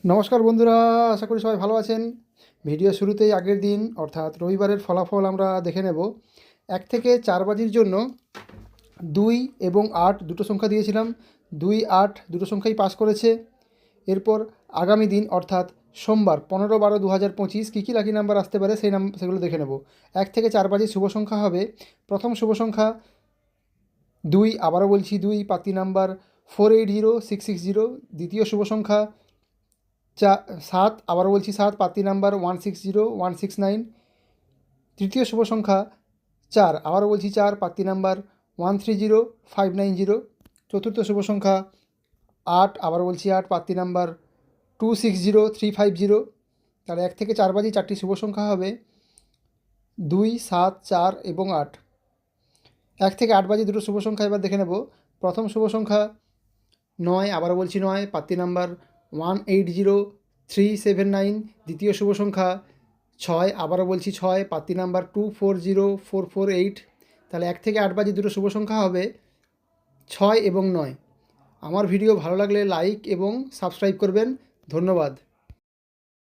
নমস্কার বন্ধুরা, আশা করি সবাই ভালো আছেন। ভিডিও শুরুতেই আগের দিন অর্থাৎ রবিবারের ফলাফল আমরা দেখে নেব। 1 থেকে 4 বাজির জন্য 2 এবং 8 দুটো সংখ্যা দিয়েছিলাম। 2, 8 দুটো সংখ্যাই পাস করেছে। এরপর আগামী দিন অর্থাৎ সোমবার 15/12/2025 কী কী লাকি নাম্বার আসতে পারে সেগুলো দেখে নেব। 1 থেকে 4 বাজির শুভ সংখ্যা হবে, প্রথম শুভ সংখ্যা 2, আবারও বলছি 2, পাতি নাম্বার 480660। দ্বিতীয় শুভ সংখ্যা 7, আবারও বলছি 7, পাত্তি নাম্বার 160169। তৃতীয় শুভ সংখ্যা 4, আবারও বলছি 4, পাত্তি নাম্বার 130590। চতুর্থ শুভ সংখ্যা 8, আবারও বলছি 8, পাত্তি নাম্বার 260350। তাহলে 1 থেকে 4 বাজি 4টি শুভ সংখ্যা হবে 2, 7, 4 এবং 8। 1 থেকে 8 বাজি দুটো শুভ সংখ্যা এবার দেখে নেব। প্রথম শুভ সংখ্যা 9, আবারও বলছি 9, পাত্তি নাম্বার 180379। দ্বিতীয় শুভ সংখ্যা 6, আবারও বলছি 6, পাত্তি নাম্বার 240448। তাহলে 1 থেকে 8 বাজি দুটো শুভ সংখ্যা হবে 6 এবং 9। আমার ভিডিও ভালো লাগলে লাইক এবং সাবস্ক্রাইব করবেন। ধন্যবাদ।